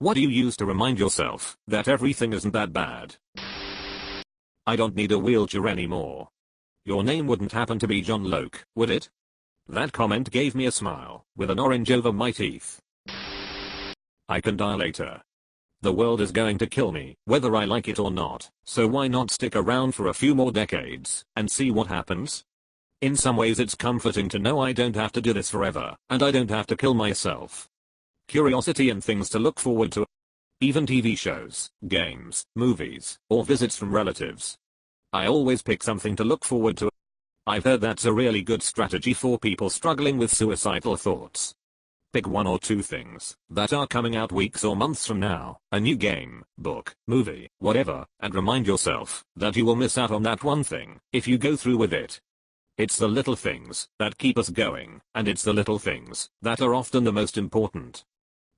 What do you use to remind yourself that everything isn't that bad? I don't need a wheelchair anymore. Your name wouldn't happen to be John Loke, would it? That comment gave me a smile, with an orange over my teeth. I can die later. The world is going to kill me, whether I like it or not, so why not stick around for a few more decades, and see what happens? In some ways it's comforting to know I don't have to do this forever, and I don't have to kill myself. Curiosity and things to look forward to. Even TV shows, games, movies, or visits from relatives. I always pick something to look forward to. I've heard that's a really good strategy for people struggling with suicidal thoughts. Pick one or two things that are coming out weeks or months from now, a new game, book, movie, whatever, and remind yourself that you will miss out on that one thing if you go through with it. It's the little things that keep us going, and it's the little things that are often the most important.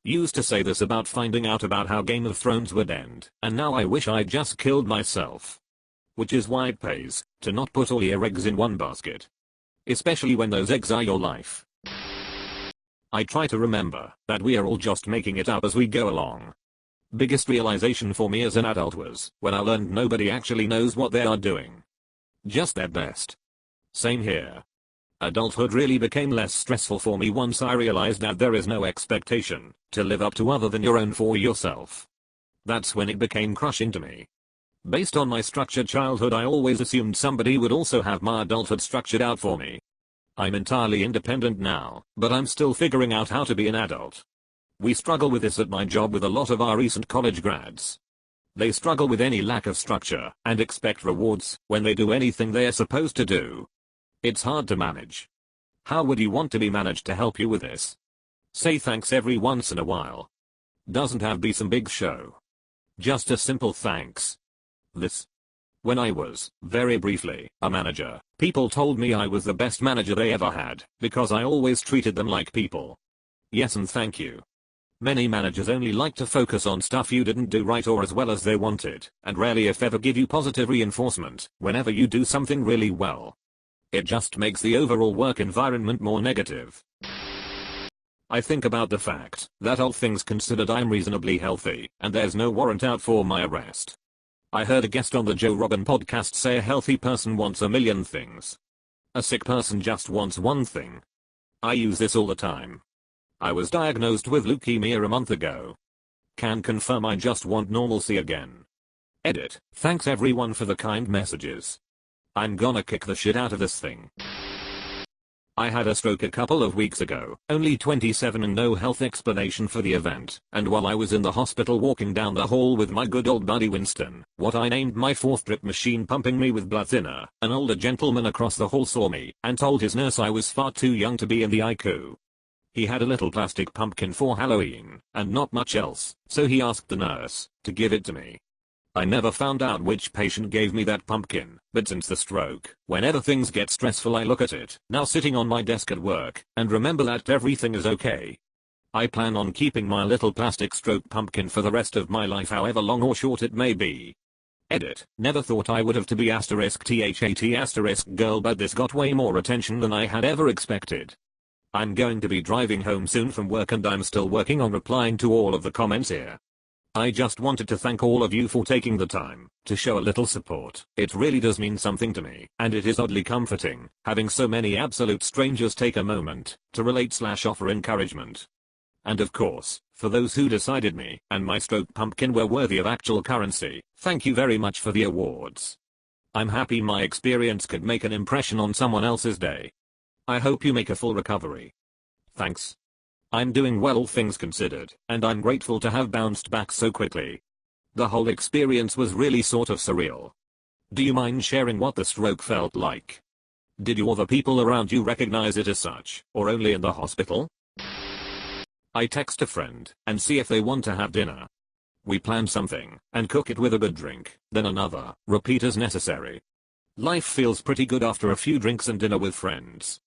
Used to say this about finding out about how Game of Thrones would end, and now I wish I'd just killed myself. Which is why it pays to not put all your eggs in one basket. Especially when those eggs are your life. I try to remember that we are all just making it up as we go along. Biggest realization for me as an adult was when I learned nobody actually knows what they are doing. Just their best. Same here. Adulthood really became less stressful for me once I realized that there is no expectation to live up to other than your own for yourself. That's when it became crushing to me. Based on my structured childhood, I always assumed somebody would also have my adulthood structured out for me. I'm entirely independent now, but I'm still figuring out how to be an adult. We struggle with this at my job with a lot of our recent college grads. They struggle with any lack of structure and expect rewards when they do anything they are supposed to do. It's hard to manage. How would you want to be managed to help you with this? Say thanks every once in a while. Doesn't have to be some big show. Just a simple thanks. When I was, very briefly, a manager, people told me I was the best manager they ever had, because I always treated them like people. Yes and thank you. Many managers only like to focus on stuff you didn't do right or as well as they wanted, and rarely if ever give you positive reinforcement whenever you do something really well. It just makes the overall work environment more negative. I think about the fact that all things considered I'm reasonably healthy, and there's no warrant out for my arrest. I heard a guest on the Joe Rogan podcast say a healthy person wants a million things. A sick person just wants one thing. I use this all the time. I was diagnosed with leukemia a month ago. Can confirm I just want normalcy again. Edit. Thanks everyone for the kind messages. I'm gonna kick the shit out of this thing. I had a stroke a couple of weeks ago, only 27 and no health explanation for the event, and while I was in the hospital walking down the hall with my good old buddy Winston, what I named my fourth drip machine pumping me with blood thinner, an older gentleman across the hall saw me and told his nurse I was far too young to be in the ICU. He had a little plastic pumpkin for Halloween, and not much else, so he asked the nurse to give it to me. I never found out which patient gave me that pumpkin, but since the stroke, whenever things get stressful I look at it, now sitting on my desk at work, and remember that everything is okay. I plan on keeping my little plastic stroke pumpkin for the rest of my life, however long or short it may be. Edit. Never thought I would have to be *THAT* girl, but this got way more attention than I had ever expected. I'm going to be driving home soon from work and I'm still working on replying to all of the comments here. I just wanted to thank all of you for taking the time to show a little support. It really does mean something to me, and it is oddly comforting having so many absolute strangers take a moment to relate/offer encouragement. And of course, for those who decided me and my stroke pumpkin were worthy of actual currency, thank you very much for the awards. I'm happy my experience could make an impression on someone else's day. I hope you make a full recovery. Thanks. I'm doing well all things considered, and I'm grateful to have bounced back so quickly. The whole experience was really sort of surreal. Do you mind sharing what the stroke felt like? Did you or the people around you recognize it as such, or only in the hospital? I text a friend and see if they want to have dinner. We plan something and cook it with a good drink, then another, repeat as necessary. Life feels pretty good after a few drinks and dinner with friends.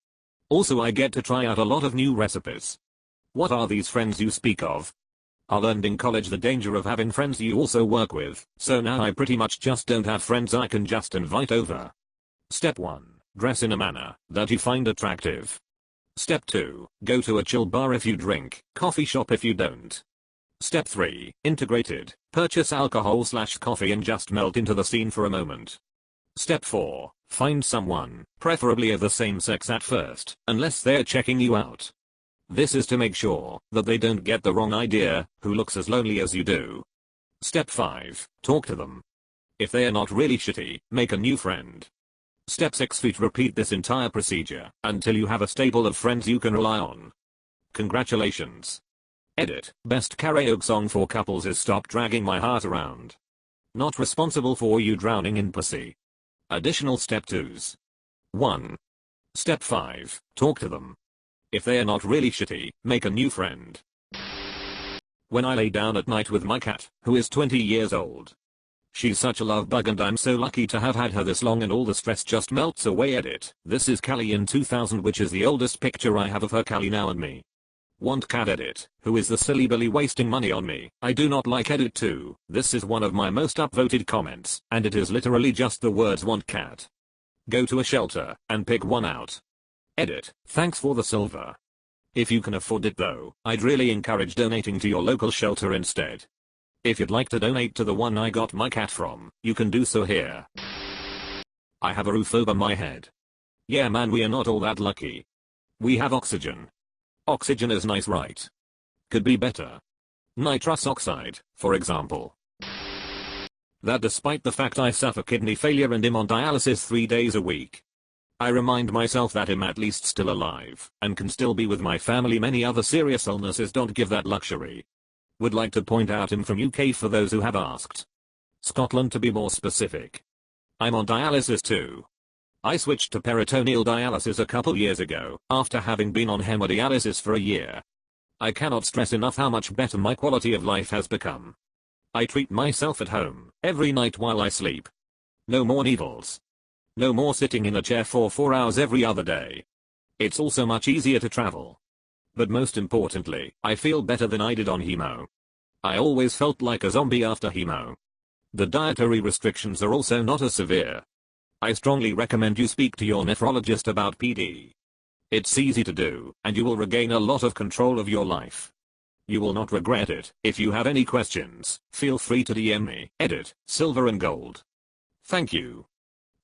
Also, I get to try out a lot of new recipes. What are these friends you speak of? I learned in college the danger of having friends you also work with, so now I pretty much just don't have friends I can just invite over. Step 1. Dress in a manner that you find attractive. Step 2. Go to a chill bar if you drink, coffee shop if you don't. Step 3. Integrated. Purchase alcohol/coffee and just melt into the scene for a moment. Step 4. Find someone, preferably of the same sex at first, unless they're checking you out. This is to make sure that they don't get the wrong idea, who looks as lonely as you do. Step 5. Talk to them. If they are not really shitty, make a new friend. Step 6. Repeat this entire procedure until you have a stable of friends you can rely on. Congratulations. Edit. Best karaoke song for couples is Stop Dragging My Heart Around. Not responsible for you drowning in pussy. Additional step 2s. 1. Step 5. Talk to them. If they are not really shitty, make a new friend. When I lay down at night with my cat, who is 20 years old. She's such a love bug and I'm so lucky to have had her this long and all the stress just melts away. Edit. This is Callie in 2000, which is the oldest picture I have of her. Callie now and me. Want cat. Edit. Who is the silly Billy wasting money on me? I do not like. Edit 2. This is one of my most upvoted comments, and it is literally just the words want cat. Go to a shelter and pick one out. Edit. Thanks for the silver. If you can afford it though, I'd really encourage donating to your local shelter instead. If you'd like to donate to the one I got my cat from, you can do so here. I have a roof over my head. Yeah man, we are not all that lucky. We have oxygen. Oxygen is nice, right? Could be better. Nitrous oxide, for example. That despite the fact I suffer kidney failure and am on dialysis 3 days a week. I remind myself that I'm at least still alive, and can still be with my family. Many other serious illnesses don't give that luxury. Would like to point out I'm from UK for those who have asked. Scotland to be more specific. I'm on dialysis too. I switched to peritoneal dialysis a couple years ago, after having been on hemodialysis for a year. I cannot stress enough how much better my quality of life has become. I treat myself at home, every night while I sleep. No more needles. No more sitting in a chair for 4 hours every other day. It's also much easier to travel. But most importantly, I feel better than I did on hemo. I always felt like a zombie after hemo. The dietary restrictions are also not as severe. I strongly recommend you speak to your nephrologist about PD. It's easy to do, and you will regain a lot of control of your life. You will not regret it. If you have any questions, feel free to DM me. Edit. Silver and gold. Thank you.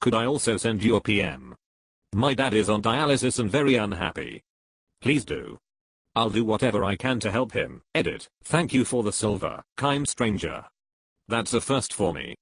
Could I also send you a PM? My dad is on dialysis and very unhappy. Please do. I'll do whatever I can to help him. Edit. Thank you for the silver, kind stranger. That's a first for me.